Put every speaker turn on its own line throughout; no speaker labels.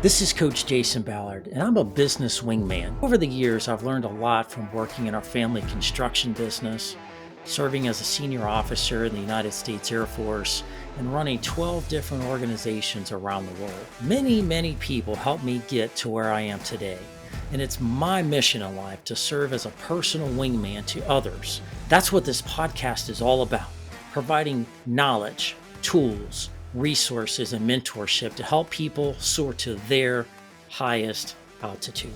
This is Coach Jason Ballard, and I'm a business wingman. Over the years, I've learned a lot from working in our family construction business, serving as a senior officer in the United States Air Force, and running 12 different organizations around the world. Many people helped me get to where I am today, and it's my mission in life to serve as a personal wingman to others. That's what this podcast is all about, providing knowledge, tools, resources, and mentorship to help people soar to their highest altitude.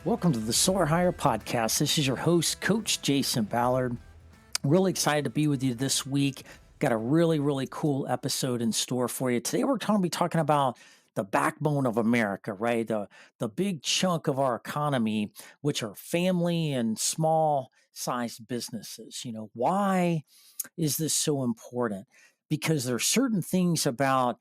Welcome to the Soar Higher podcast. This is your host, Coach Jason Ballard. Really excited to be with you this week. Got a really cool episode in store for you. Today we're going to be talking about the backbone of America, right? The big chunk of our economy, which are family and small sized businesses. Why is this so important? Because there are certain things about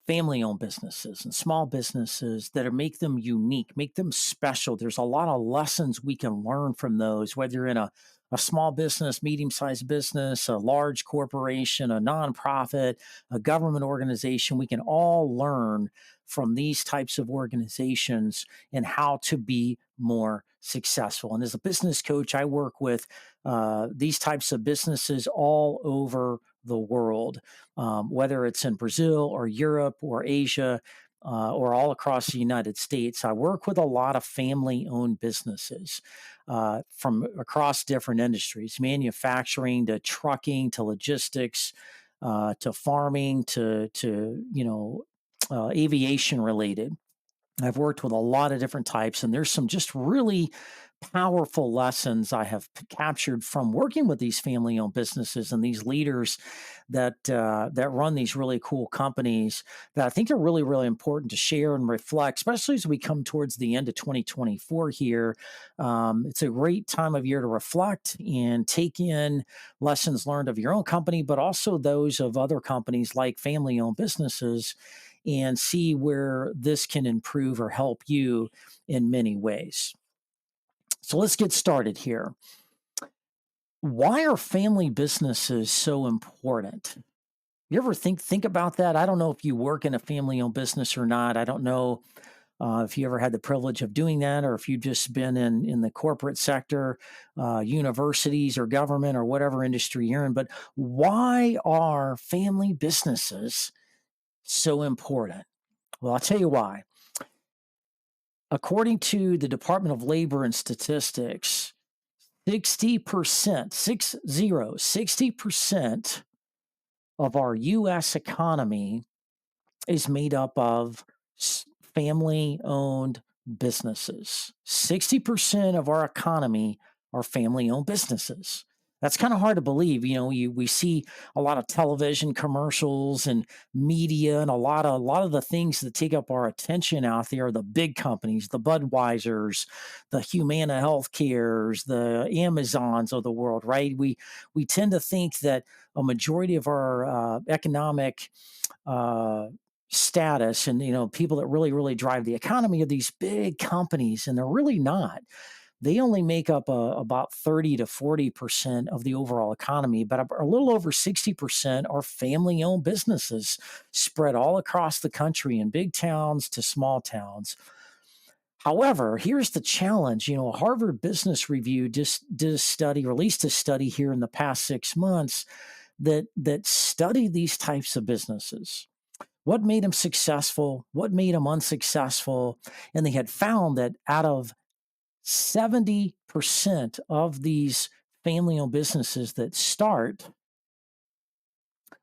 family-owned businesses and small businesses that make them unique, make them special. There's a lot of lessons we can learn from those, whether you're in a small business, medium-sized business, a large corporation, a nonprofit, a government organization. We can all learn from these types of organizations and how to be more successful. And as a business coach, I work with these types of businesses all over the world, whether it's in Brazil or Europe or Asia or all across the United States. I work with a lot of family-owned businesses from across different industries, manufacturing to trucking to logistics to farming to aviation related. I've worked with a lot of different types, and there's some just really powerful lessons I have captured from working with these family-owned businesses and these leaders that run these really cool companies that I think are really important to share and reflect, especially as we come towards the end of 2024 here. It's a great time of year to reflect and take in lessons learned of your own company, but also those of other companies like family-owned businesses, and see where this can improve or help you in many ways. So let's get started here. Why are family businesses so important? You ever think about that? I don't know if you work in a family-owned business or not. I don't know if you ever had the privilege of doing that, or if you've just been in the corporate sector, universities or government or whatever industry you're in. But why are family businesses so important? Well, I'll tell you why. According to the Department of Labor and Statistics, 60% of our U.S. economy is made up of family-owned businesses. 60% of our economy are family-owned businesses. That's kind of hard to believe. We see a lot of television commercials and media, and a lot of the things that take up our attention out there are the big companies, the Budweisers, the Humana Healthcares, the Amazons of the world, right? We tend to think that a majority of our economic status and people that really drive the economy are these big companies, and they're really not. They only make up about 30 to 40% of the overall economy, but a little over 60% are family-owned businesses spread all across the country, in big towns to small towns. However, here's the challenge. Harvard Business Review just released a study here in the past 6 months that studied these types of businesses. What made them successful? What made them unsuccessful? And they had found that out of 70% of these family-owned businesses that start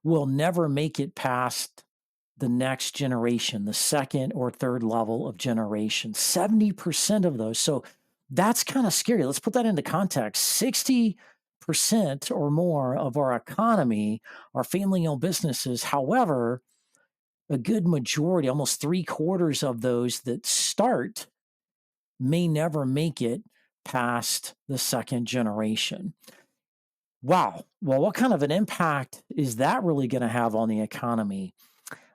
will never make it past the next generation, the second or third level of generation. 70% of those. So that's kind of scary. Let's put that into context. 60% or more of our economy are family-owned businesses. However, a good majority, almost 3/4 of those that start, may never make it past the second generation. Wow. Well, what kind of an impact is that really going to have on the economy?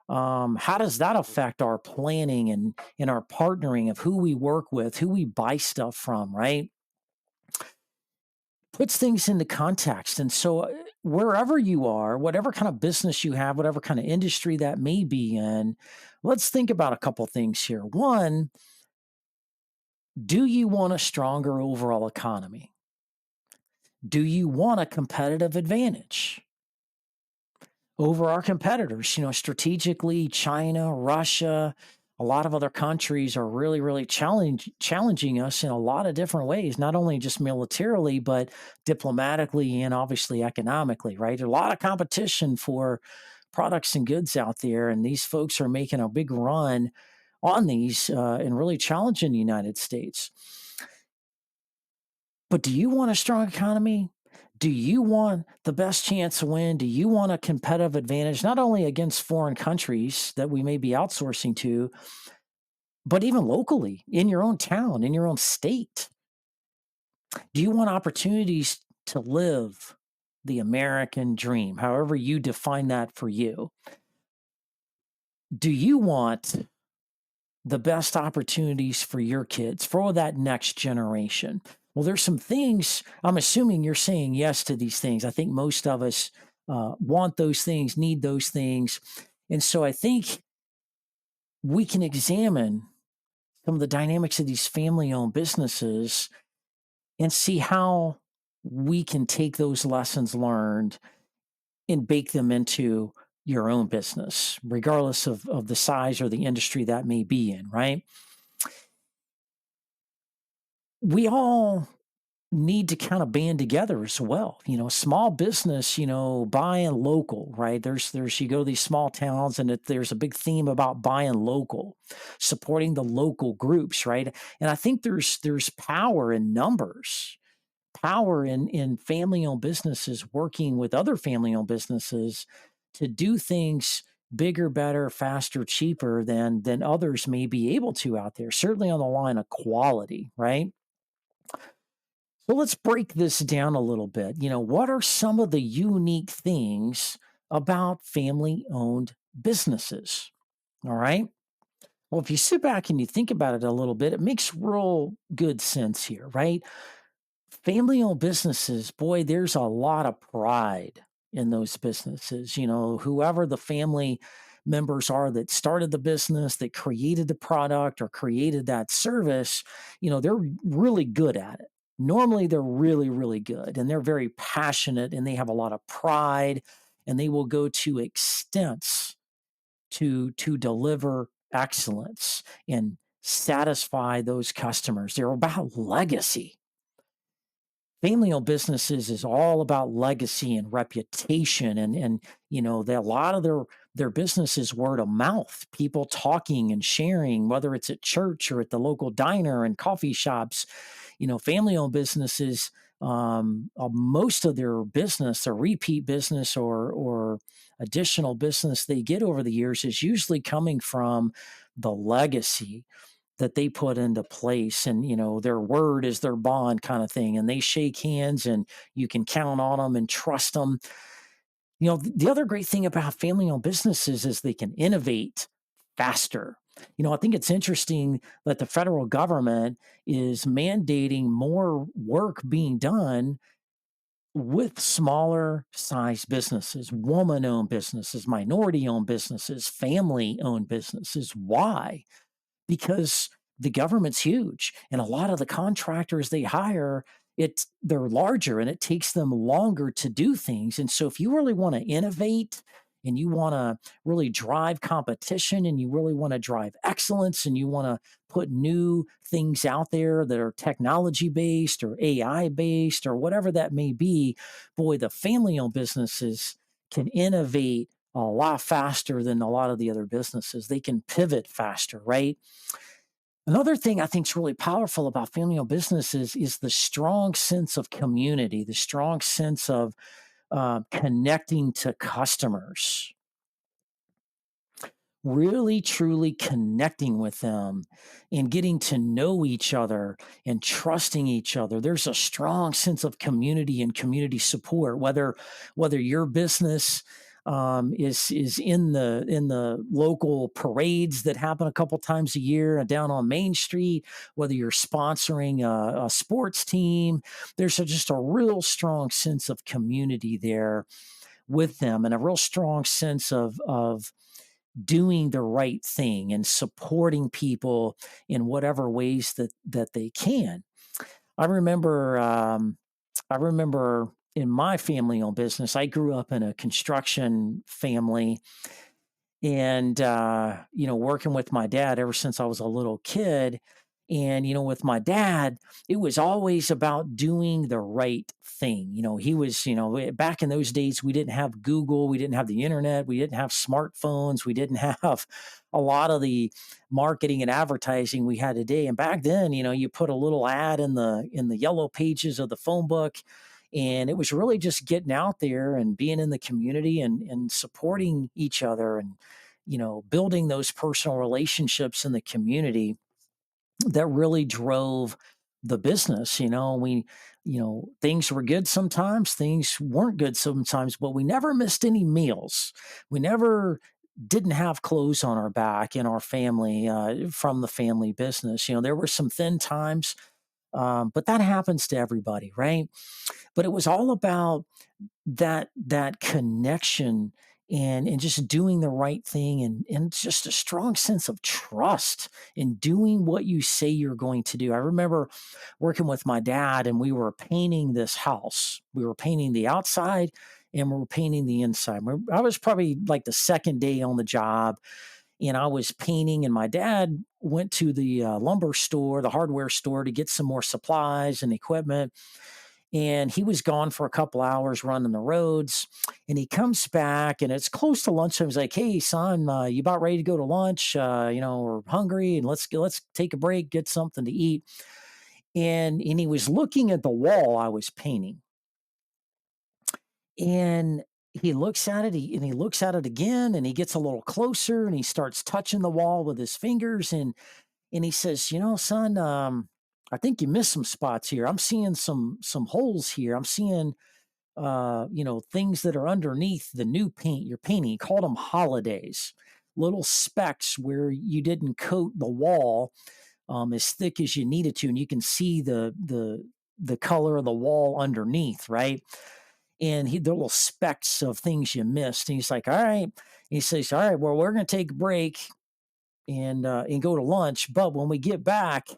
How does that affect our planning and our partnering of who we work with, who we buy stuff from, right? puts things into context. And so, wherever you are, whatever kind of business you have, whatever kind of industry that may be in, let's think about a couple things here. One, do you want a stronger overall economy? Do you want a competitive advantage over our competitors? Strategically, China, Russia, a lot of other countries are really, really challenging us in a lot of different ways, not only just militarily, but diplomatically and obviously economically, right? There's a lot of competition for products and goods out there, and these folks are making a big run on these and really challenging the United States. But do you want a strong economy? Do you want the best chance to win? Do you want a competitive advantage, not only against foreign countries that we may be outsourcing to, but even locally in your own town, in your own state? Do you want opportunities to live the American dream, however you define that for you? Do you want the best opportunities for your kids, for that next generation? Well, there's some things, I'm assuming you're saying yes to these things. I think most of us want those things, need those things. And so I think we can examine some of the dynamics of these family owned businesses and see how we can take those lessons learned and bake them into your own business, regardless of the size or the industry that may be in, right? We all need to kind of band together as well. Small business, buying local, right? There's you go to these small towns and there's a big theme about buying local, supporting the local groups, right? And I think there's power in numbers, power in family owned businesses working with other family owned businesses to do things bigger, better, faster, cheaper than others may be able to out there, certainly on the line of quality, right? So let's break this down a little bit. What are some of the unique things about family owned businesses? All right. Well, if you sit back and you think about it a little bit, it makes real good sense here, right? Family owned businesses, boy, there's a lot of pride in those businesses. Whoever the family members are that started the business, that created the product or created that service, they're really good at it. Normally, they're really, really good and they're very passionate and they have a lot of pride and they will go to extents to deliver excellence and satisfy those customers. They're about legacy. Family-owned businesses is all about legacy and reputation, and a lot of their business is word of mouth, people talking and sharing, whether it's at church or at the local diner and coffee shops. Family-owned businesses, most of their business, their repeat business or additional business they get over the years is usually coming from the legacy that they put into place, and their word is their bond kind of thing, and they shake hands and you can count on them and trust them. The other great thing about family owned businesses is they can innovate faster. I think it's interesting that the federal government is mandating more work being done with smaller size businesses, woman owned businesses, minority owned businesses, family owned businesses. Why? Because the government's huge and a lot of the contractors they hire, they're larger and it takes them longer to do things. And so if you really want to innovate and you want to really drive competition and you really want to drive excellence and you want to put new things out there that are technology based or AI based or whatever that may be, boy, the family owned businesses can innovate a lot faster than a lot of the other businesses. They can pivot faster, right? Another thing I think is really powerful about family-owned businesses is the strong sense of community, the strong sense of connecting to customers, really truly connecting with them and getting to know each other and trusting each other. There's a strong sense of community and community support, whether your business is in the local parades that happen a couple times a year down on Main Street. Whether you're sponsoring a sports team, there's just a real strong sense of community there with them, and a real strong sense of doing the right thing and supporting people in whatever ways that they can. I remember I remember in my family owned business, I grew up in a construction family, and working with my dad ever since I was a little kid. And with my dad, it was always about doing the right thing. He was, back in those days, we didn't have Google, we didn't have the internet, we didn't have smartphones, we didn't have a lot of the marketing and advertising we had today. And back then, you put a little ad in the yellow pages of the phone book, and it was really just getting out there and being in the community and supporting each other, and building those personal relationships in the community that really drove the business. Things were good sometimes, things weren't good sometimes, but we never missed any meals. We never didn't have clothes on our back in our family, from the family business. There were some thin times, but that happens to everybody, right? But it was all about that connection, and just doing the right thing, and just a strong sense of trust in doing what you say you're going to do. I remember working with my dad, and we were painting this house. We were painting the outside, and we were painting the inside. I was probably like the second day on the job, and I was painting, and my dad went to the lumber store, the hardware store, to get some more supplies and equipment. And he was gone for a couple hours running the roads, and he comes back, and it's close to lunchtime. He's like, "Hey son, you about ready to go to lunch? We're hungry, and let's take a break, get something to eat." And he was looking at the wall I was painting, and he looks at it, and he looks at it again, and he gets a little closer, and he starts touching the wall with his fingers, and he says, son, I think you missed some spots here. I'm seeing some holes here. I'm seeing things that are underneath the new paint you're painting." He called them holidays, little specks where you didn't coat the wall as thick as you needed to, and you can see the color of the wall underneath, right? And the little specks of things you missed. And he's like, "All right." He says, "All right, well, we're going to take a break and go to lunch, but when we get back,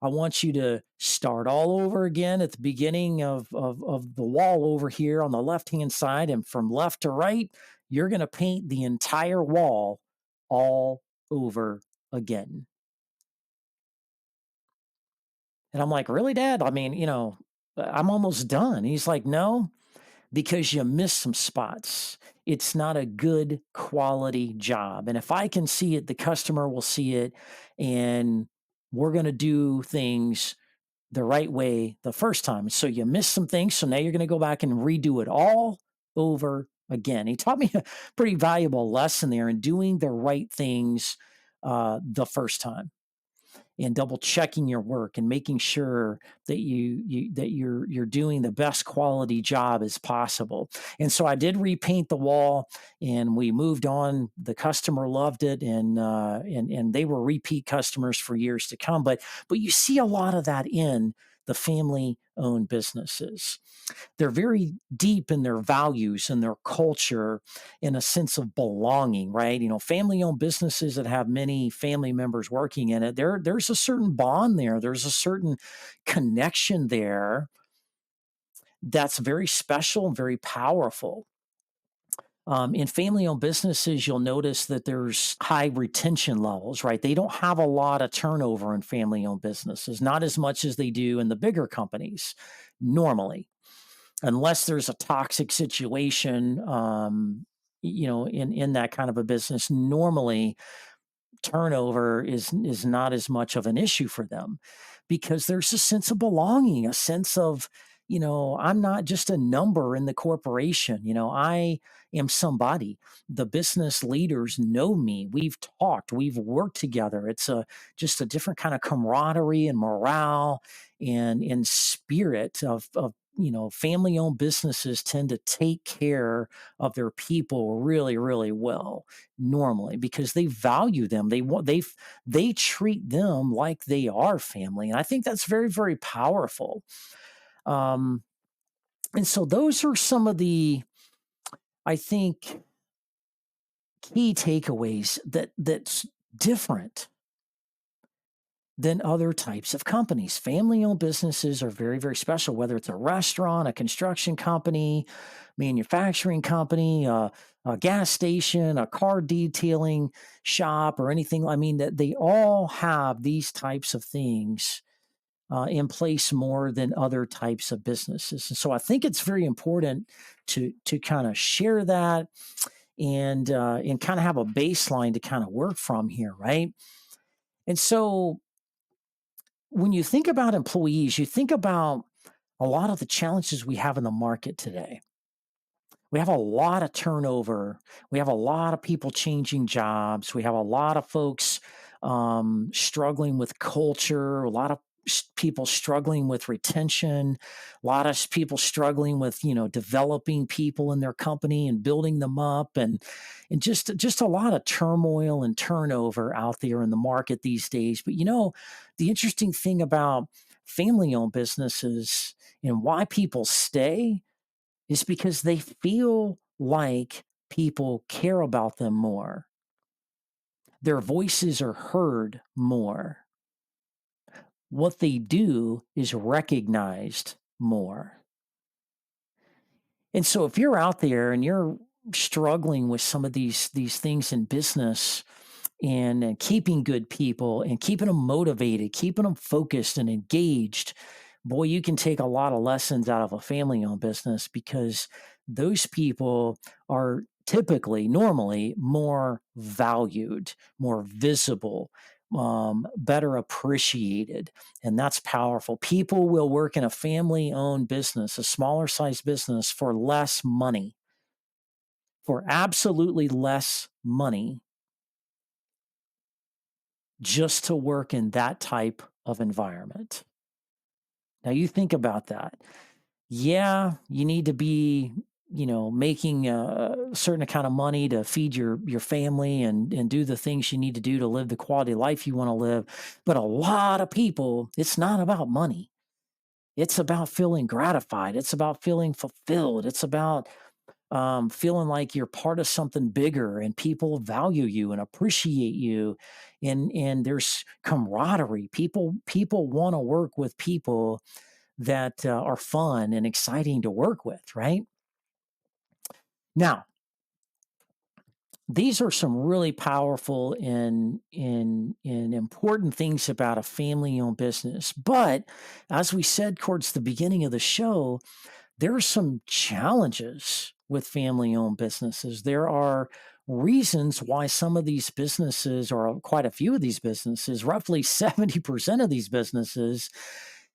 I want you to start all over again at the beginning of the wall over here on the left hand side. And from left to right, you're going to paint the entire wall all over again." And I'm like, "Really, Dad? I mean, I'm almost done." He's like, "No, because you missed some spots. It's not a good quality job. And if I can see it, the customer will see it. And we're going to do things the right way the first time. So you missed some things. So now you're going to go back and redo it all over again." He taught me a pretty valuable lesson there in doing the right things the first time, and double checking your work, and making sure that you're doing the best quality job as possible. And so I did repaint the wall, and we moved on. The customer loved it, and they were repeat customers for years to come. But you see a lot of that in the family owned businesses. They're very deep in their values and their culture, in a sense of belonging, right? Family owned businesses that have many family members working in it, there's a certain bond there. There's a certain connection there that's very special and very powerful. In family owned businesses, you'll notice that there's high retention levels, right? They don't have a lot of turnover in family owned businesses, not as much as they do in the bigger companies normally, unless there's a toxic situation, in that kind of a business. Normally, turnover is not as much of an issue for them, because there's a sense of belonging, a sense of, I'm not just a number in the corporation. I am somebody. The business leaders know me. We've talked, we've worked together. It's just a different kind of camaraderie and morale and spirit of family owned businesses tend to take care of their people really, really well normally because they value them. They treat them like they are family. And I think that's very, very powerful. Um, and so those are some of the, I think, key takeaways that's different than other types of companies. Family owned businesses are very, very special, whether it's a restaurant, a construction company, manufacturing company, a gas station, a car detailing shop, or anything. I mean, that they all have these types of things in place more than other types of businesses. And so I think it's very important to kind of share that and kind of have a baseline to kind of work from here, right? And so when you think about employees, you think about a lot of the challenges we have in the market today. We have a lot of turnover. We have a lot of people changing jobs. We have a lot of folks struggling with culture, a lot of people struggling with retention, a lot of people struggling with developing people in their company and building them up, and just a lot of turmoil and turnover out there in the market these days. But the interesting thing about family owned businesses and why people stay is because they feel like people care about them more. Their voices are heard more. What they do is recognized more. And so if you're out there and you're struggling with some of these things in business and keeping good people and keeping them motivated, keeping them focused and engaged, boy, you can take a lot of lessons out of a family owned business because those people are typically, normally, more valued, more visible, better appreciated. And that's powerful. People will work in a family owned business, a smaller size business, for less money, for absolutely less money, just to work in that type of environment. Now, you think about that. Yeah, you need to be, making a certain kind of money to feed your family and do the things you need to do to live the quality of life you want to live. But a lot of people, it's not about money. It's about feeling gratified. It's about feeling fulfilled. It's about feeling like you're part of something bigger and people value you and appreciate you, and there's camaraderie. People want to work with people that are fun and exciting to work with, right? Now, these are some really powerful and important things about a family-owned business. But as we said towards the beginning of the show, there are some challenges with family-owned businesses. There are reasons why some of these businesses, or quite a few of these businesses, roughly 70% of these businesses,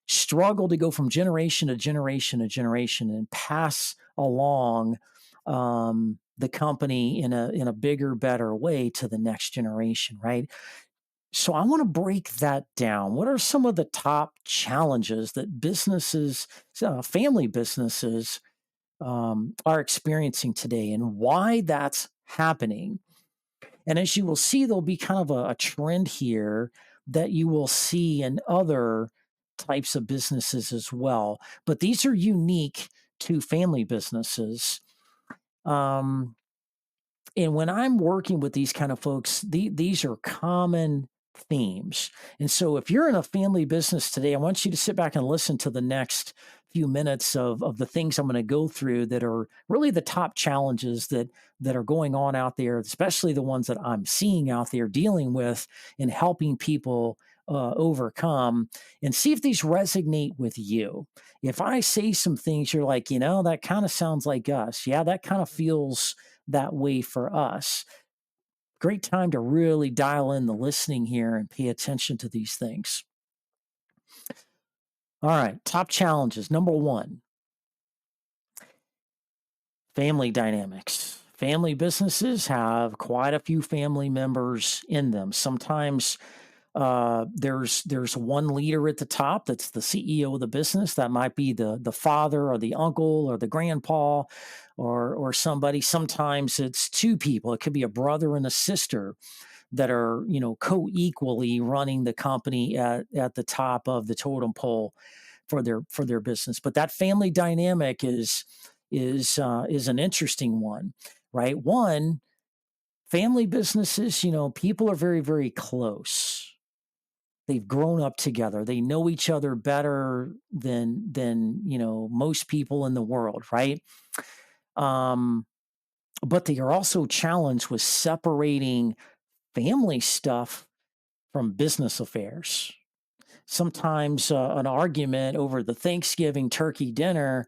struggle to go from generation to generation to generation and pass along the company in a bigger, better way to the next generation, right? So I want to break that down. What are some of the top challenges that businesses, family businesses, are experiencing today, and why that's happening? And as you will see, there'll be kind of a trend here that you will see in other types of businesses as well. But these are unique to family businesses. Um, and when I'm working with these kind of folks, these are common themes. And so if you're in a family business today, I want you to sit back and listen to the next few minutes of the things I'm going to go through that are really the top challenges that are going on out there, especially the ones that I'm seeing out there dealing with and helping people overcome, and see if these resonate with you. If I say some things, you're like, that kind of sounds like us. Yeah, that kind of feels that way for us. Great time to really dial in the listening here and pay attention to these things. All right, top challenges. Number one, family dynamics. Family businesses have quite a few family members in them. Sometimes There's one leader at the top that's the CEO of the business. That might be the father or the uncle or the grandpa or somebody. Sometimes it's two people. It could be a brother and a sister that are, co-equally running the company at the top of the totem pole for their business. But that family dynamic is an interesting one, right? One, family businesses, people are very, very close. They've grown up together. They know each other better than most people in the world, right? Um, but they are also challenged with separating family stuff from business affairs. Sometimes an argument over the Thanksgiving turkey dinner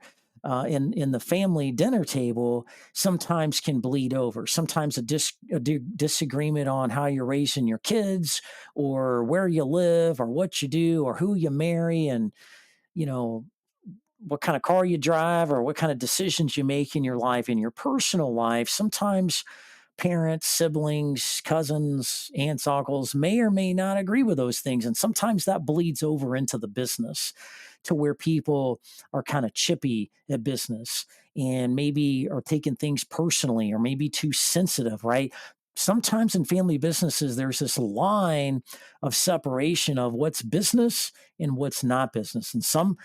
in the family dinner table sometimes can bleed over. Sometimes a disagreement on how you're raising your kids, or where you live, or what you do, or who you marry, and you know what kind of car you drive, or what kind of decisions you make in your life, in your personal life. Sometimes parents, siblings, cousins, aunts, uncles may or may not agree with those things. And sometimes that bleeds over into the business to where people are kind of chippy at business and maybe are taking things personally or maybe too sensitive, right? Sometimes in family businesses, there's this line of separation of what's business and what's not business. And some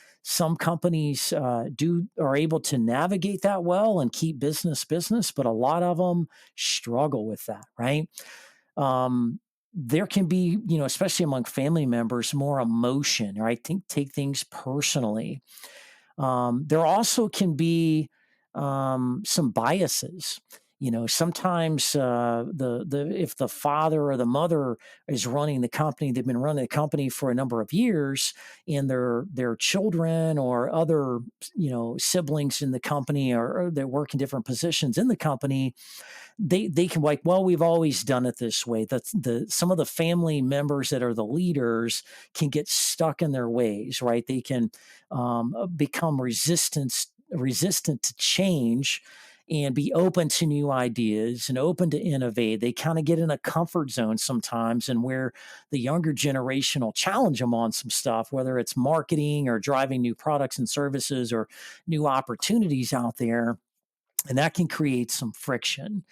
companies do are able to navigate that well and keep business business, but a lot of them struggle with that, right? There can be, especially among family members, more emotion, right? Take things personally. There also can be some biases. Sometimes the if the father or the mother is running the company, they've been running the company for a number of years, and their children or other siblings in the company, or they work in different positions in the company, they can like, well, we've always done it this way. That's the some of the family members that are the leaders can get stuck in their ways, right? They can become resistant to change and be open to new ideas and open to innovate. They kind of get in a comfort zone sometimes, and where the younger generation will challenge them on some stuff, whether it's marketing or driving new products and services or new opportunities out there. And that can create some friction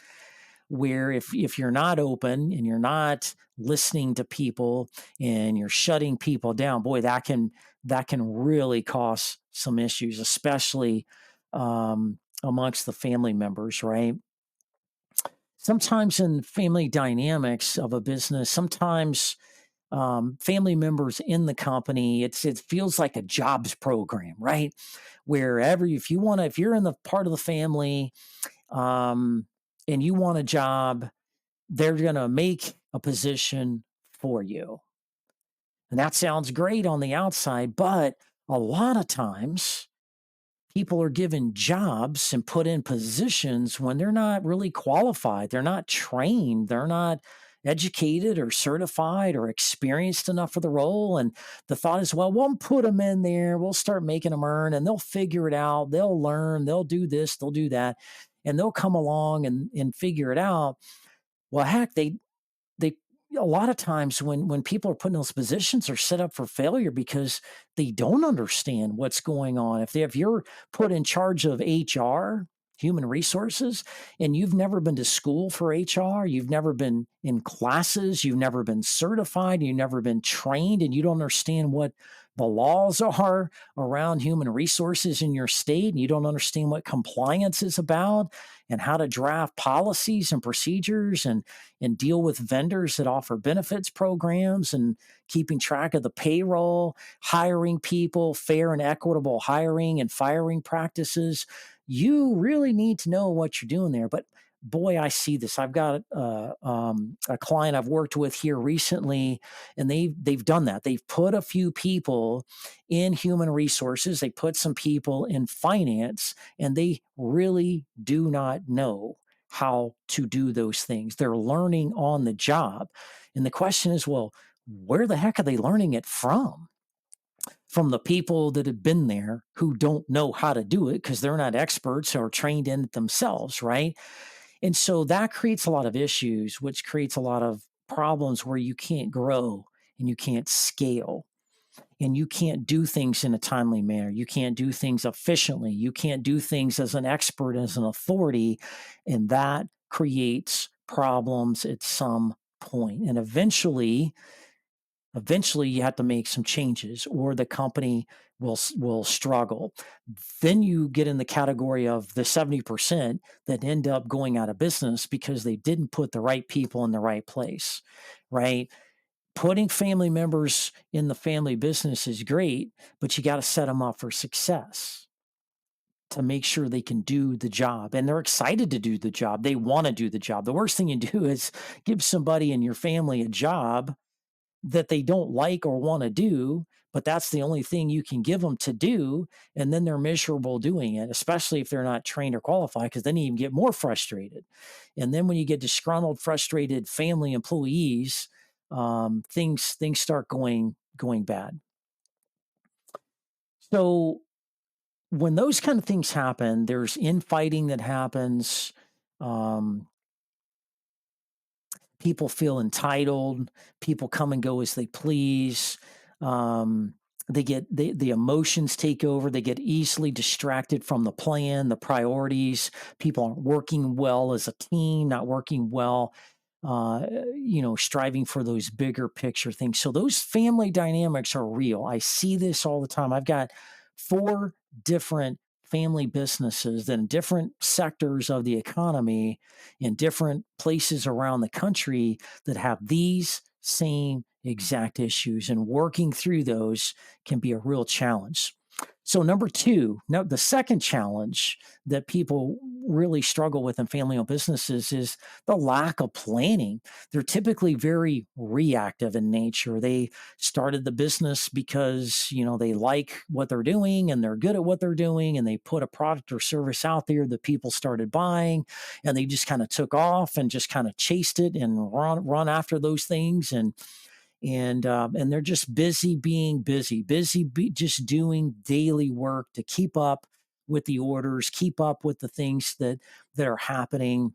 where if you're not open and you're not listening to people and you're shutting people down, boy, that can really cause some issues, especially amongst the family members, right? Sometimes in family dynamics of a business, sometimes family members in the company, it feels like a jobs program, right? Wherever, if you're in the part of the family, um, and you want a job, they're going to make a position for you. And that sounds great on the outside, but a lot of times people are given jobs and put in positions when they're not really qualified. They're not trained. They're not educated or certified or experienced enough for the role. And the thought is, well, we'll put them in there. We'll start making them earn and they'll figure it out. They'll learn. They'll do this. They'll do that. And they'll come along and figure it out. Well, heck, they a lot of times when people are put in those positions are set up for failure because they don't understand what's going on. If you're put in charge of HR, human resources, and you've never been to school for HR, you've never been in classes, you've never been certified, you've never been trained, and you don't understand what the laws are around human resources in your state, and you don't understand what compliance is about and how to draft policies and procedures and deal with vendors that offer benefits programs and keeping track of the payroll, hiring people, fair and equitable hiring and firing practices. You really need to know what you're doing there. But boy, I see this. I've got a client I've worked with here recently, and they've done that. They've put a few people in human resources. They put some people in finance, and they really do not know how to do those things. They're learning on the job. And the question is, well, where the heck are they learning it from? From the people that have been there who don't know how to do it because they're not experts or trained in it themselves, right? And so that creates a lot of issues, which creates a lot of problems where you can't grow and you can't scale, and you can't do things in a timely manner. You can't do things efficiently. You can't do things as an expert, as an authority, and that creates problems at some point. And eventually you have to make some changes or the company will struggle. Then you get in the category of the 70% that end up going out of business because they didn't put the right people in the right place, right? Putting family members in the family business is great, but you got to set them up for success to make sure they can do the job, and they're excited to do the job. They want to do the job. The worst thing you do is give somebody in your family a job that they don't like or want to do, but that's the only thing you can give them to do. And then they're miserable doing it, especially if they're not trained or qualified, because then you even get more frustrated. And then when you get disgruntled, frustrated family employees, things start going bad. So when those kind of things happen, there's infighting that happens. Um, People feel entitled. People come and go as they please. Um, the emotions take over. They get easily distracted from the plan, the priorities. People aren't working well as a team, not working well, striving for those bigger picture things. So those family dynamics are real. I see this all the time. I've got 4 different family businesses in different sectors of the economy in different places around the country that have these same exact issues, and working through those can be a real challenge. So number two, now the second challenge that people really struggle with in family-owned businesses is the lack of planning. They're typically very reactive in nature. They started the business because, they like what they're doing and they're good at what they're doing, and they put a product or service out there that people started buying, and they just kind of took off and just kind of chased it and run after those things, and they're just busy being just doing daily work to keep up with the orders, keep up with the things that are happening.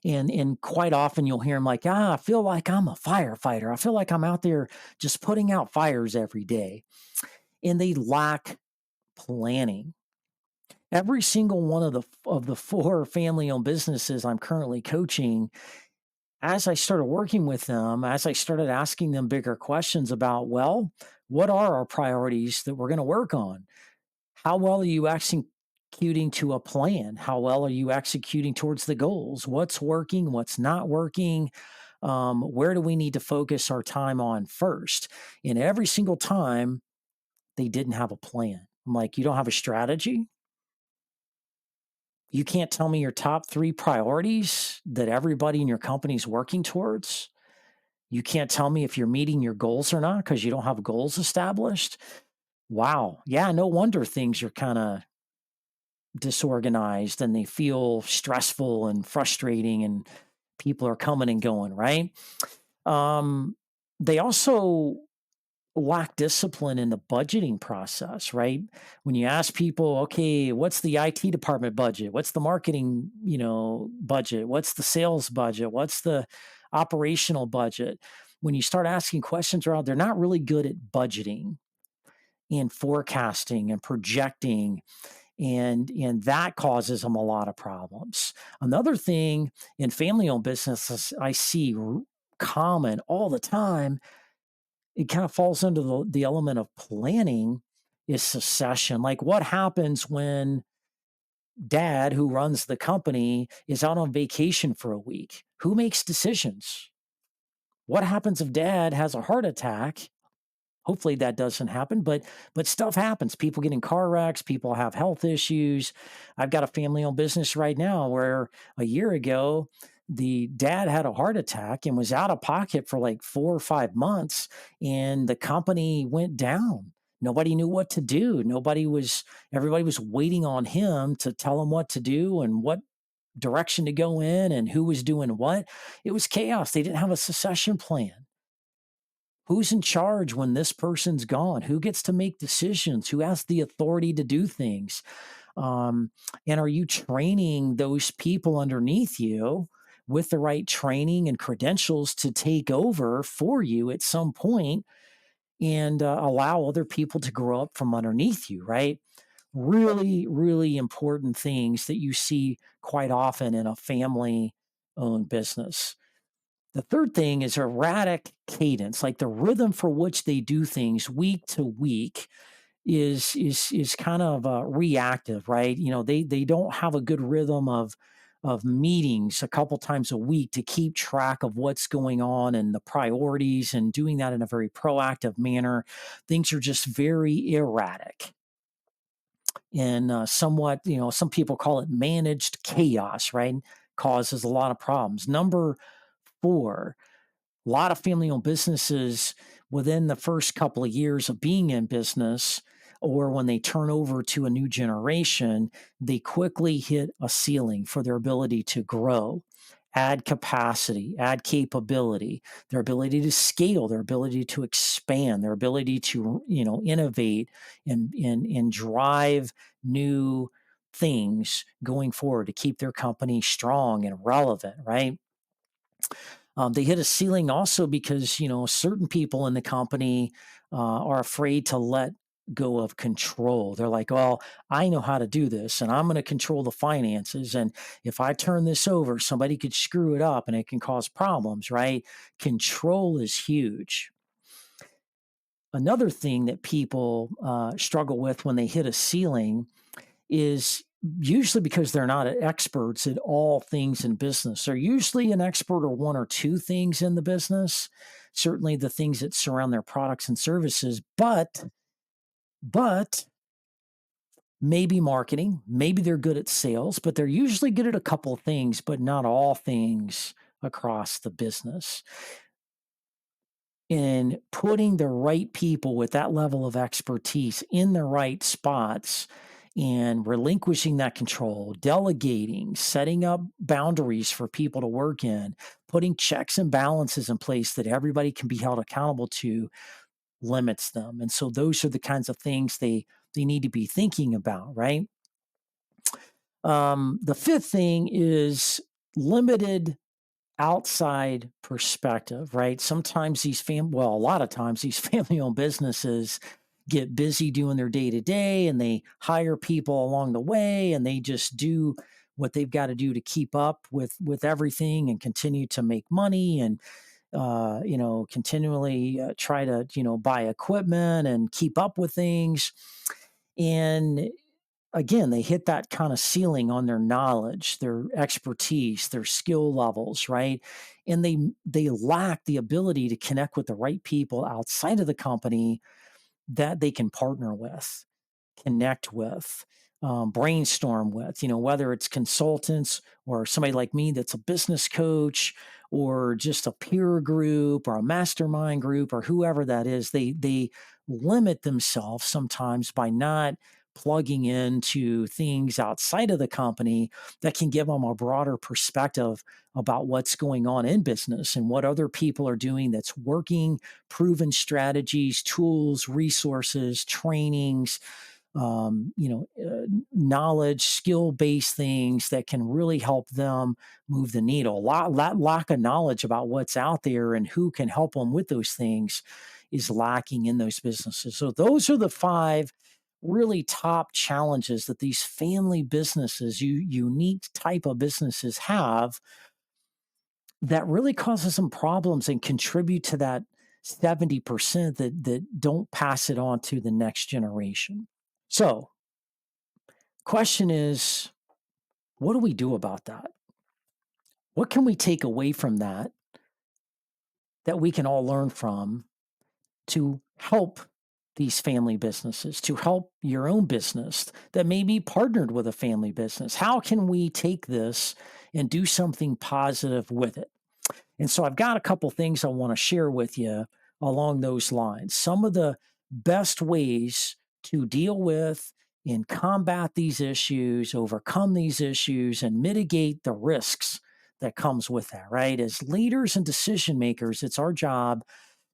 And quite often you'll hear them like, I feel like I'm a firefighter. I feel like I'm out there just putting out fires every day. And they lack planning. Every single one of the 4 family-owned businesses I'm currently coaching, as I started working with them, as I started asking them bigger questions about, well, what are our priorities that we're going to work on? How well are you executing to a plan? How well are you executing towards the goals? What's working? What's not working? Where do we need to focus our time on first? And every single time, they didn't have a plan. I'm like, you don't have a strategy? You can't tell me your top 3 priorities that everybody in your company is working towards? You can't tell me if you're meeting your goals or not because you don't have goals established? Wow. Yeah, no wonder things are kind of disorganized and they feel stressful and frustrating, and people are coming and going, right? Um, they also lack discipline in the budgeting process, right? When you ask people, okay, what's the IT department budget? What's the marketing, budget? What's the sales budget? What's the operational budget? When you start asking questions around, they're not really good at budgeting and forecasting and projecting, and that causes them a lot of problems. Another thing in family-owned businesses I see common all the time, it kind of falls under the element of planning, is succession. Like, what happens when dad, who runs the company, is out on vacation for a week? Who makes decisions? What happens if dad has a heart attack? Hopefully that doesn't happen, but stuff happens. People get in car wrecks, people have health issues. I've got a family-owned business right now where a year ago, the dad had a heart attack and was out of pocket for like 4 or 5 months, and the company went down. Nobody knew what to do. Everybody was waiting on him to tell them what to do and what direction to go in and who was doing what. It was chaos. They didn't have a succession plan. Who's in charge when this person's gone? Who gets to make decisions? Who has the authority to do things? Um, and are you training those people underneath you with the right training and credentials to take over for you at some point and allow other people to grow up from underneath you, right? Really, really important things that you see quite often in a family owned business. The third thing is erratic cadence, like the rhythm for which they do things week to week is kind of reactive, right? They don't have a good rhythm of meetings a couple times a week to keep track of what's going on and the priorities and doing that in a very proactive manner. Things are just very erratic and somewhat, some people call it managed chaos, right? Causes a lot of problems. Number four, a lot of family owned businesses within the first couple of years of being in business or when they turn over to a new generation, they quickly hit a ceiling for their ability to grow, add capacity, add capability, their ability to scale, their ability to expand, their ability to, innovate and drive new things going forward to keep their company strong and relevant, right? They hit a ceiling also because certain people in the company are afraid to let go of control. They're like, "Well, I know how to do this, and I'm going to control the finances. And if I turn this over, somebody could screw it up, and it can cause problems." Right? Control is huge. Another thing that people struggle with when they hit a ceiling is usually because they're not experts at all things in business. They're usually an expert or one or two things in the business, certainly the things that surround their products and services, but maybe marketing, maybe they're good at sales, but they're usually good at a couple of things, but not all things across the business. In putting the right people with that level of expertise in the right spots and relinquishing that control, delegating, setting up boundaries for people to work in, putting checks and balances in place that everybody can be held accountable to limits them. And so those are the kinds of things they need to be thinking about, right? The fifth thing is limited outside perspective, right? Sometimes a lot of times these family owned businesses get busy doing their day to day and they hire people along the way and they just do what they've got to do to keep up with everything and continue to make money and continually try to buy equipment and keep up with things. And again, they hit that kind of ceiling on their knowledge, their expertise, their skill levels, right? And they lack the ability to connect with the right people outside of the company that they can partner with, connect with, brainstorm with, whether it's consultants or somebody like me that's a business coach or just a peer group or a mastermind group or whoever that is, they limit themselves sometimes by not plugging into things outside of the company that can give them a broader perspective about what's going on in business and what other people are doing that's working, proven strategies, tools, resources, trainings, knowledge, skill based things that can really help them move the needle. Lack of knowledge about what's out there and who can help them with those things is lacking in those businesses. So, those are the five really top challenges that these family businesses, unique type of businesses have that really causes some problems and contribute to that 70% that don't pass it on to the next generation. So, question is, what do we do about that? What can we take away from that we can all learn from to help these family businesses, to help your own business that may be partnered with a family business? How can we take this and do something positive with it? And so I've got a couple things I want to share with you along those lines. Some of the best ways to deal with and combat these issues, overcome these issues, and mitigate the risks that comes with that, right? As leaders and decision makers, it's our job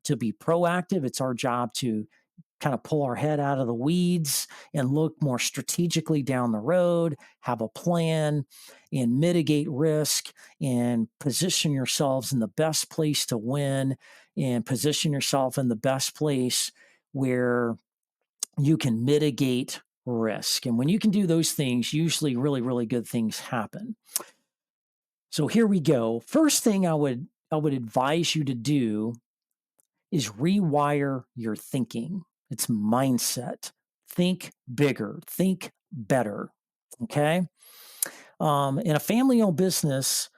to be proactive. It's our job to kind of pull our head out of the weeds and look more strategically down the road, have a plan, and mitigate risk and position yourselves in the best place to win and position yourself in the best place where you can mitigate risk. And when you can do those things, usually really, really good things happen. So here we go. First thing I would advise you to do is rewire your thinking. It's mindset. Think bigger, think better. Okay. In a family owned business,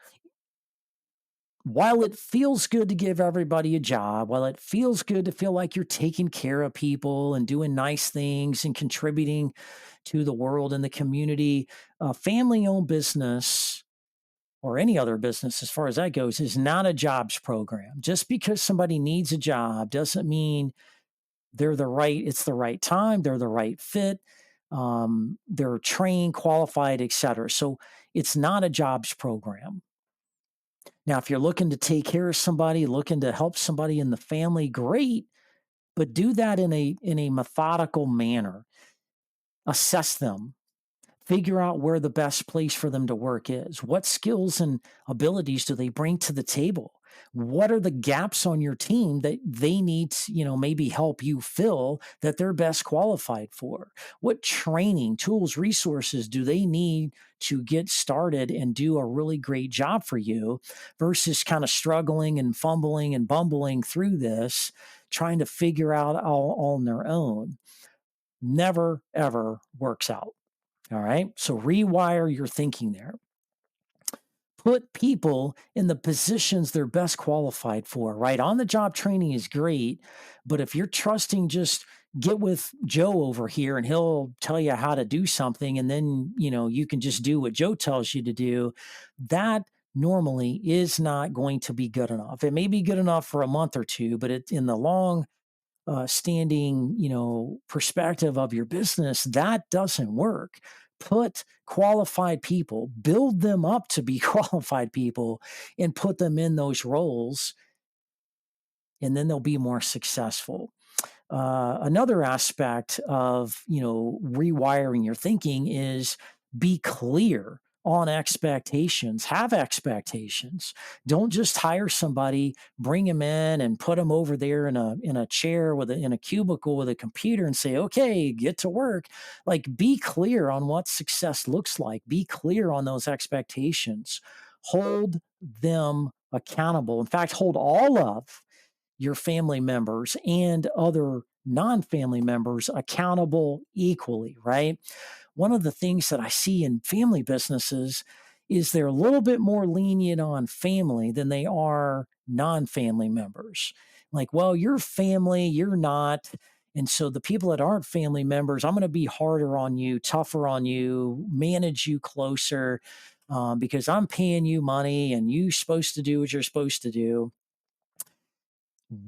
while it feels good to give everybody a job, while it feels good to feel like you're taking care of people and doing nice things and contributing to the world and the community, a family owned business or any other business, as far as that goes, is not a jobs program. Just because somebody needs a job doesn't mean it's the right time, they're the right fit, they're trained, qualified, et cetera. So it's not a jobs program. Now, if you're looking to take care of somebody, looking to help somebody in the family, great, but do that in a methodical manner. Assess them, figure out where the best place for them to work is. What skills and abilities do they bring to the table? What are the gaps on your team that they need to, maybe help you fill that they're best qualified for? What training, tools, resources do they need to get started and do a really great job for you versus kind of struggling and fumbling and bumbling through this, trying to figure out all on their own? Never, ever works out. All right. So rewire your thinking there. Put people in the positions they're best qualified for, right? On the job training is great, but if you're trusting just get with Joe over here and he'll tell you how to do something and then, you can just do what Joe tells you to do, that normally is not going to be good enough. It may be good enough for a month or two, but in the long standing, perspective of your business, that doesn't work. Put qualified people, build them up to be qualified people, and put them in those roles, and then they'll be more successful. Another aspect of rewiring your thinking is be clear on expectations. Have expectations. Don't just hire somebody, bring them in, and put them over there in a chair in a cubicle with a computer and say, "Okay, get to work." Like, be clear on what success looks like. Be clear on those expectations. Hold them accountable. In fact, hold all of your family members and other non-family members accountable equally, right? One of the things that I see in family businesses is they're a little bit more lenient on family than they are non-family members. Like, well, you're family, you're not. And so the people that aren't family members, I'm going to be harder on you, tougher on you, manage you closer, because I'm paying you money and you're supposed to do what you're supposed to do.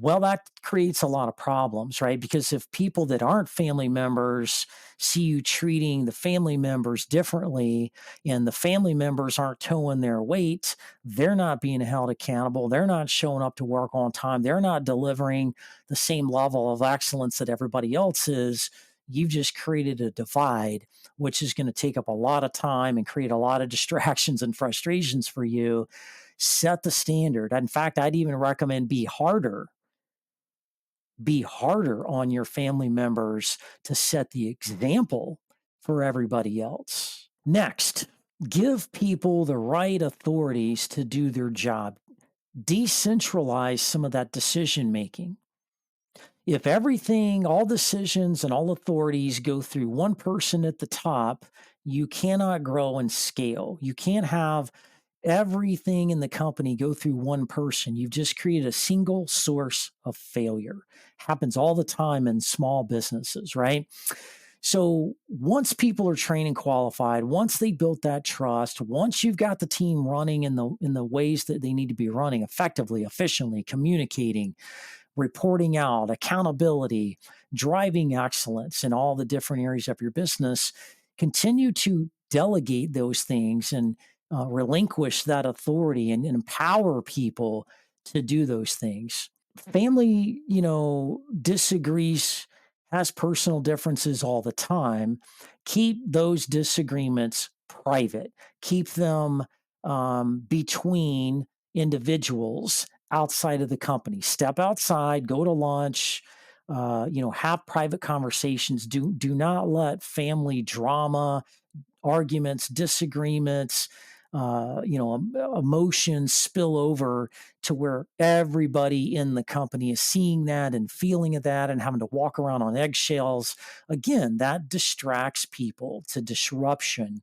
Well, that creates a lot of problems, right? Because if people that aren't family members see you treating the family members differently and the family members aren't towing their weight, they're not being held accountable. They're not showing up to work on time. They're not delivering the same level of excellence that everybody else is. You've just created a divide, which is going to take up a lot of time and create a lot of distractions and frustrations for you. Set the standard. In fact, I'd even recommend be harder on your family members to set the example for everybody else. Next, give people the right authorities to do their job. Decentralize some of that decision making. If everything, all decisions and all authorities go through one person at the top, you cannot grow and scale. You can't have everything in the company go through one person. You've just created a single source of failure. Happens all the time in small businesses, right? So once people are trained and qualified, once they built that trust, once you've got the team running in the ways that they need to be running effectively, efficiently, communicating, reporting out, accountability, driving excellence in all the different areas of your business, continue to delegate those things and relinquish that authority and empower people to do those things. Family, disagrees has personal differences all the time. Keep those disagreements private. Keep them between individuals outside of the company. Step outside, go to lunch, have private conversations. Do not let family drama, arguments, disagreements, emotions spill over to where everybody in the company is seeing that and feeling that and having to walk around on eggshells. Again, that distracts people to disruption,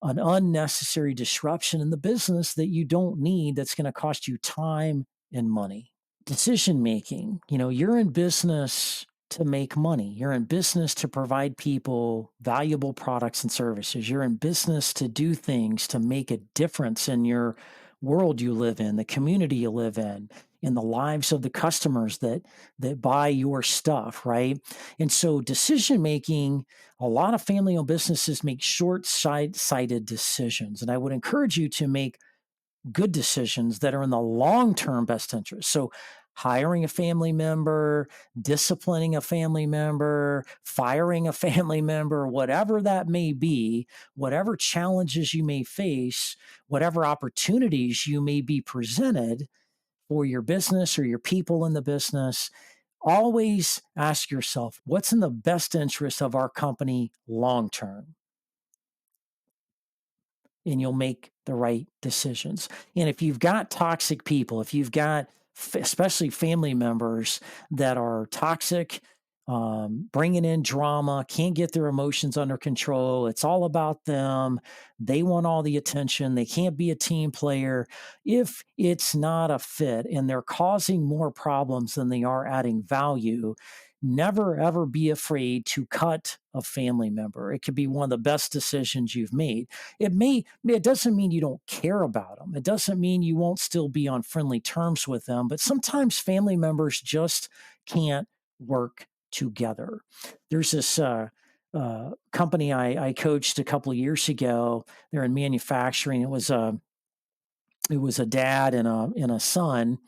an unnecessary disruption in the business that you don't need, that's going to cost you time and money. Decision making, you're in business to make money. You're in business to provide people valuable products and services. You're in business to do things to make a difference in your world you live in, the community you live in the lives of the customers that buy your stuff, right? And so decision making, a lot of family owned businesses make short-sighted decisions, and I would encourage you to make good decisions that are in the long-term best interest. So hiring a family member, disciplining a family member, firing a family member, whatever that may be, whatever challenges you may face, whatever opportunities you may be presented for your business or your people in the business, always ask yourself, what's in the best interest of our company long term? And you'll make the right decisions. And if you've got toxic people, if you've got especially family members that are toxic, bringing in drama, can't get their emotions under control, it's all about them, they want all the attention, they can't be a team player. If it's not a fit and they're causing more problems than they are adding value, never ever be afraid to cut a family member. It could be one of the best decisions you've made. It doesn't mean you don't care about them. It doesn't mean you won't still be on friendly terms with them, but sometimes family members just can't work together. There's this company I coached a couple of years ago. They're in manufacturing. It was a dad and a son,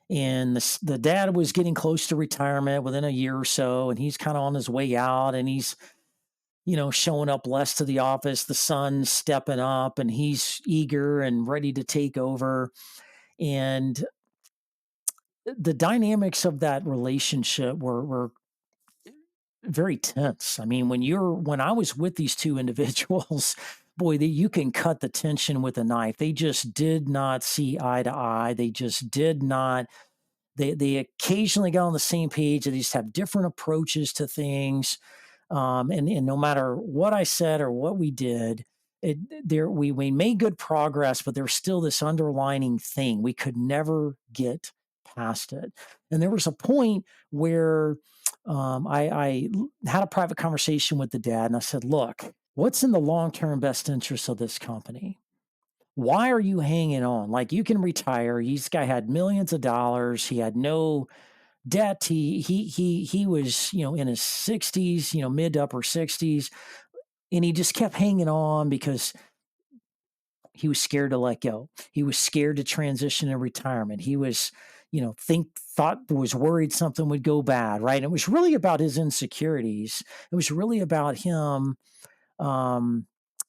and the dad was getting close to retirement within a year or so, and he's kind of on his way out, and he's showing up less to the office. The son's stepping up and he's eager and ready to take over. And the dynamics of that relationship were very tense. I mean, when I was with these two individuals, boy, you can cut the tension with a knife. They just did not see eye to eye. They just did not. They occasionally got on the same page. They just have different approaches to things. And no matter what I said or what we did, we made good progress, but there's still this underlining thing. We could never get past it. And there was a point where I had a private conversation with the dad, and I said, "Look, what's in the long term best interest of this company? Why are you hanging on? Like, you can retire. This guy had millions of dollars. He had no debt. He was, in his 60s, mid to upper 60s, and he just kept hanging on because he was scared to let go. He was scared to transition in retirement. He was, was worried something would go bad, right? And it was really about his insecurities. It was really about him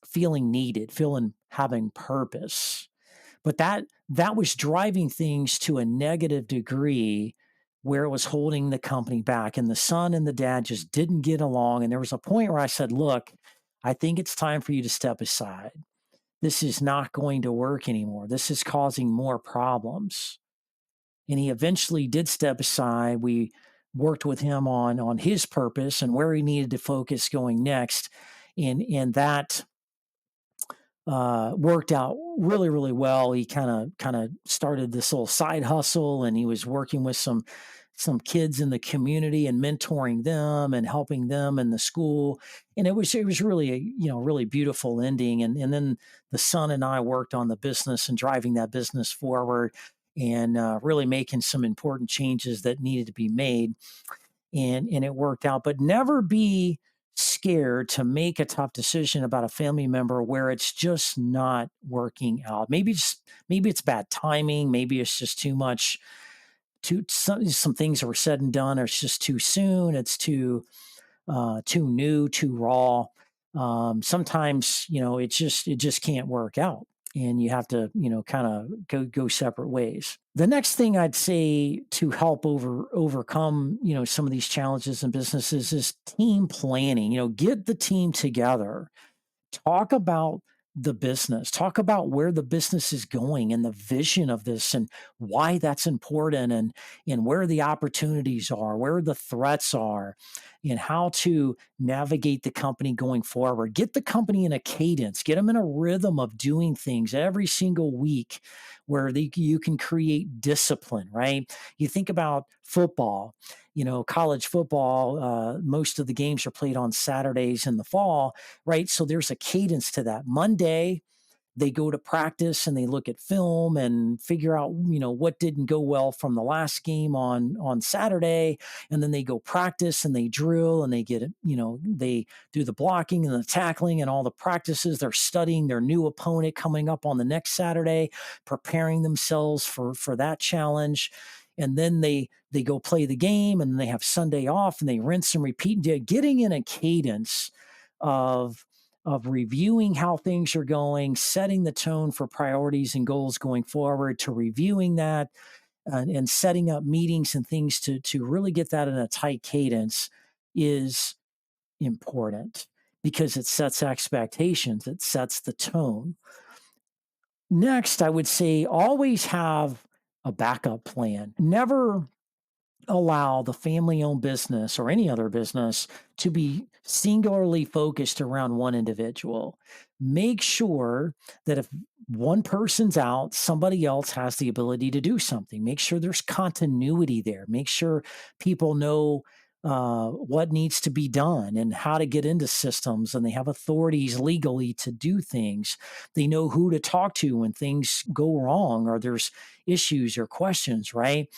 feeling needed, feeling having purpose. But that was driving things to a negative degree where it was holding the company back. And the son and the dad just didn't get along. And there was a point where I said, "Look, I think it's time for you to step aside. This is not going to work anymore. This is causing more problems." And he eventually did step aside. We worked with him on his purpose and where he needed to focus going next. And that worked out really, really well. He kind of started this little side hustle, and he was working with some kids in the community and mentoring them and helping them in the school. And it was really a really beautiful ending. And then the son and I worked on the business and driving that business forward, and really making some important changes that needed to be made. And it worked out. But never be scared to make a tough decision about a family member where it's just not working out. Maybe it's bad timing, maybe it's just too much some things that were said and done are just too soon. It's too new, too raw. Sometimes, it just can't work out, and you have to, kind of go separate ways. The next thing I'd say to help overcome, some of these challenges in businesses is team planning. Get the team together, talk about the business, talk about where the business is going and the vision of this and why that's important, and where the opportunities are, where the threats are, and how to navigate the company going forward. Get the company in a cadence, get them in a rhythm of doing things every single week where you can create discipline, right? You think about football, college football, most of the games are played on Saturdays in the fall, right? So there's a cadence to that. Monday, they go to practice and they look at film and figure out, what didn't go well from the last game on Saturday. And then they go practice and they drill and they get it, they do the blocking and the tackling and all the practices. They're studying their new opponent coming up on the next Saturday, preparing themselves for that challenge. And then they go play the game, and then they have Sunday off and they rinse and repeat, getting in a cadence of reviewing how things are going, setting the tone for priorities and goals going forward, to reviewing that, and setting up meetings and things to really get that in a tight cadence is important, because it sets expectations, it sets the tone. Next, I would say always have a backup plan. Never allow the family owned business or any other business to be singularly focused around one individual. Make sure that if one person's out, somebody else has the ability to do something. Make sure there's continuity there. Make sure people know what needs to be done and how to get into systems, and they have authorities legally to do things. They know who to talk to when things go wrong or there's issues or questions, right?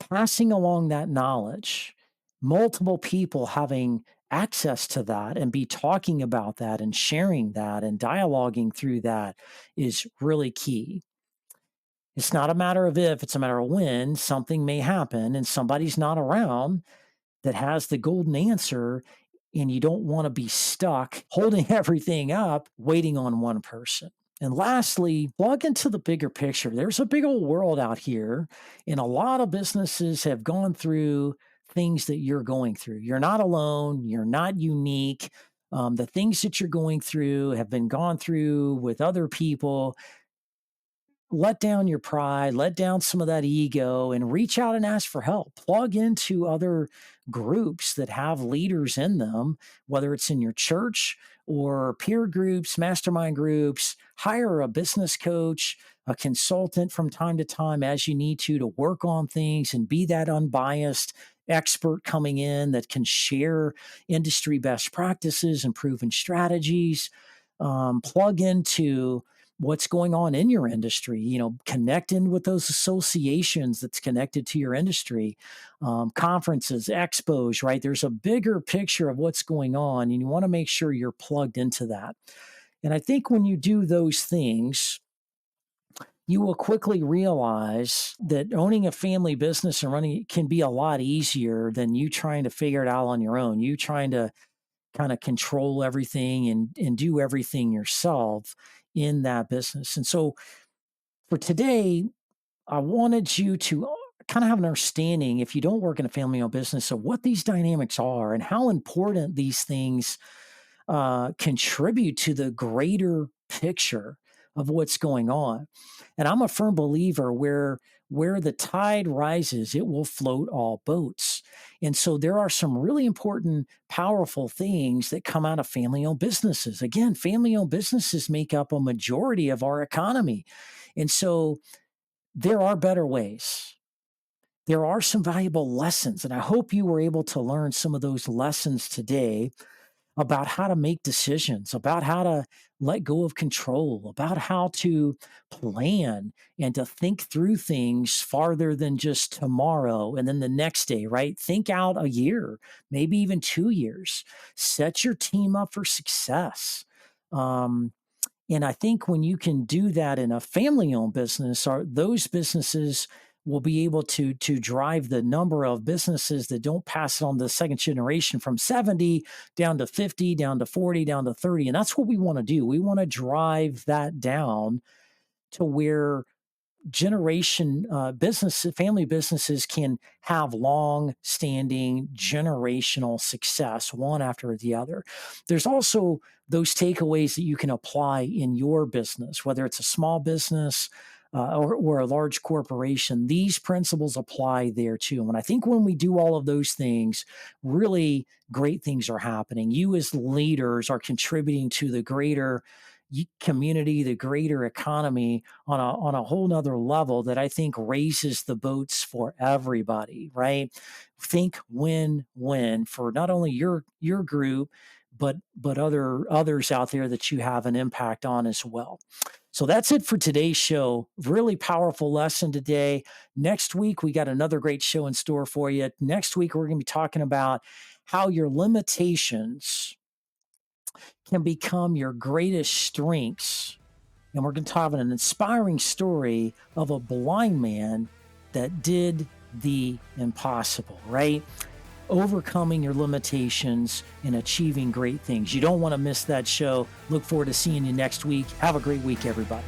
Passing along that knowledge, multiple people having access to that and be talking about that and sharing that and dialoguing through that is really key. It's not a matter of if, it's a matter of when something may happen and somebody's not around that has the golden answer, and you don't want to be stuck holding everything up, waiting on one person. And lastly, plug into the bigger picture. There's a big old world out here, and a lot of businesses have gone through things that you're going through. You're not alone, you're not unique. The things that you're going through have been gone through with other people. Let down your pride, let down some of that ego, and reach out and ask for help. Plug into other groups that have leaders in them, whether it's in your church or peer groups, mastermind groups. Hire a business coach, a consultant from time to time as you need to work on things and be that unbiased expert coming in that can share industry best practices and proven strategies. Plug into what's going on in your industry, connect in with those associations that's connected to your industry, conferences, expos, right? There's a bigger picture of what's going on, and you want to make sure you're plugged into that. And I think when you do those things, you will quickly realize that owning a family business and running it can be a lot easier than you trying to figure it out on your own. You trying to kind of control everything and do everything yourself in that business. And so for today, I wanted you to kind of have an understanding, if you don't work in a family owned business, of what these dynamics are and how important these things contribute to the greater picture of what's going on. And I'm a firm believer where the tide rises, it will float all boats. And so there are some really important, powerful things that come out of family owned businesses. Again, family owned businesses make up a majority of our economy. And so there are better ways. There are some valuable lessons. And I hope you were able to learn some of those lessons today about how to make decisions, about how to let go of control, about how to plan and to think through things farther than just tomorrow and then the next day, right? Think out a year, maybe even 2 years. Set your team up for success. And I think when you can do that in a family owned business, those businesses will be able to drive the number of businesses that don't pass it on to the second generation from 70 down to 50, down to 40, down to 30. And that's what we want to do. We want to drive that down to where family businesses can have long standing generational success one after the other. There's also those takeaways that you can apply in your business, whether it's a small business or a large corporation. These principles apply there too. And I think when we do all of those things, really great things are happening. You as leaders are contributing to the greater community, the greater economy on a whole nother level that I think raises the boats for everybody, right? Think win-win for not only your group, but others out there that you have an impact on as well. So that's it for today's show. Really powerful lesson today. Next week, we got another great show in store for you. Next week, we're going to be talking about how your limitations can become your greatest strengths. And we're going to talk about an inspiring story of a blind man that did the impossible, right? Overcoming your limitations and achieving great things. You don't want to miss that show. Look forward to seeing you next week. Have a great week, everybody.